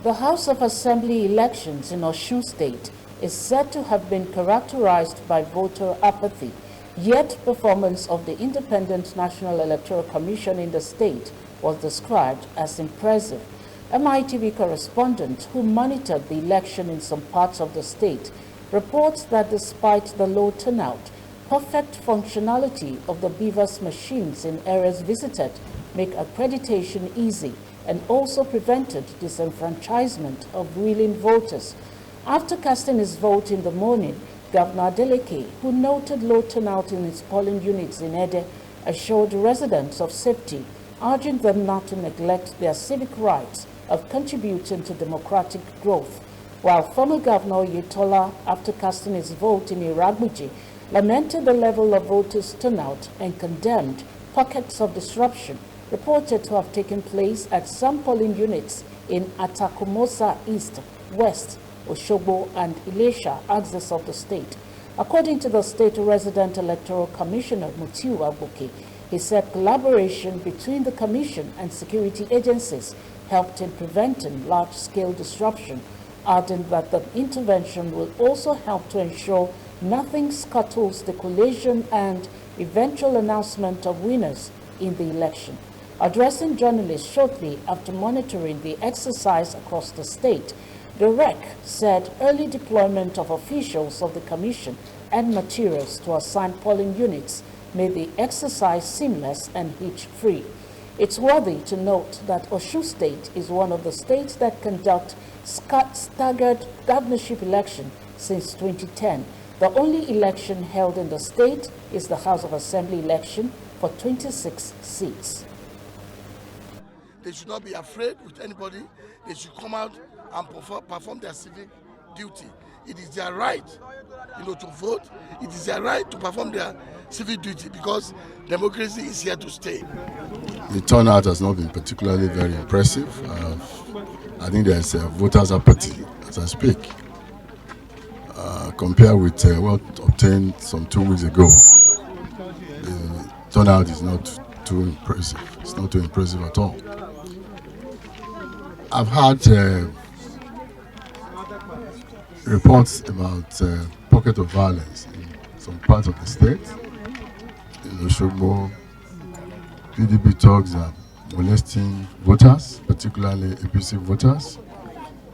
The House of Assembly elections in Osun State is said to have been characterized by voter apathy, yet performance of the Independent National Electoral Commission in the state was described as impressive. MITV correspondent who monitored the election in some parts of the state reports that despite the low turnout, perfect functionality of the BVAS machines in areas visited make accreditation easy and also prevented disenfranchisement of willing voters. After casting his vote in the morning, Governor Adeleke, who noted low turnout in his polling units in Ede, assured residents of safety, urging them not to neglect their civic rights of contributing to democratic growth, while former Governor Oyetola, after casting his vote in Iragbiji, lamented the level of voters' turnout and condemned pockets of disruption reported to have taken place at some polling units in Atakumosa East, West, Oshogbo, and Ilesha axis of the state. According to the State Resident Electoral Commissioner Mutiu Agboke, he said collaboration between the Commission and security agencies helped in preventing large-scale disruption, adding that the intervention will also help to ensure nothing scuttles the collation and eventual announcement of winners in the election. Addressing journalists shortly after monitoring the exercise across the state, the REC said early deployment of officials of the Commission and materials to assign polling units made the exercise seamless and hitch-free. It's worthy to note that Osun State is one of the states that conduct staggered governorship election since 2010. The only election held in the state is the House of Assembly election for 26 seats. They should not be afraid with anybody. They should come out and perform their civic duty. It is their right, to vote. It is their right to perform their civic duty because democracy is here to stay. The turnout has not been particularly very impressive. I think there's voters' apathy as I speak. Compared with what obtained some 2 weeks ago, the turnout is not too impressive. It's not too impressive at all. I've had reports about pocket of violence in some parts of the state. In Oshogbo, PDP thugs are molesting voters, particularly APC voters.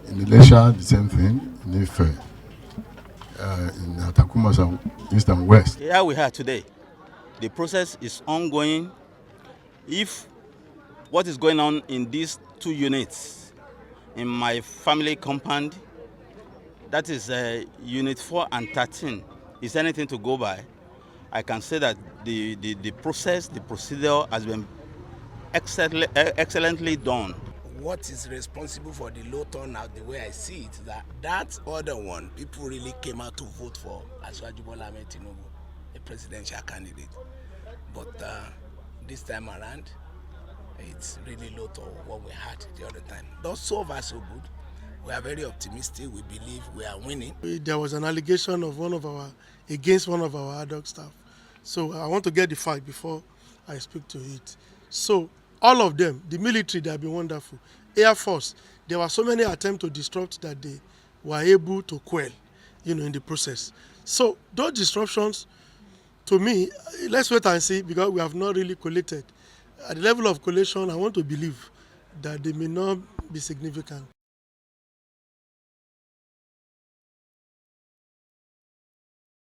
In Ilesha, the same thing. In Ife, in Atakumosa East and West. Here we are today. The process is ongoing. If what is going on in these 2 units in my family compound, that is unit 4 and 13, is anything to go by, I can say that the process, the procedure has been excellently done. What is responsible for the low turnout, the way I see it, that other one, people really came out to vote for Asiwaju Bola Ahmed Tinubu, a presidential candidate. But this time around, it's really low to what we had the other time. Not so far so good. We are very optimistic. We believe we are winning. There was an allegation of against one of our ad hoc staff. So I want to get the fact before I speak to it. So all of them, the military, they have been wonderful. Air Force, there were so many attempts to disrupt that they were able to quell, in the process. So those disruptions, to me, let's wait and see because we have not really collated. At the level of collation, I want to believe that they may not be significant.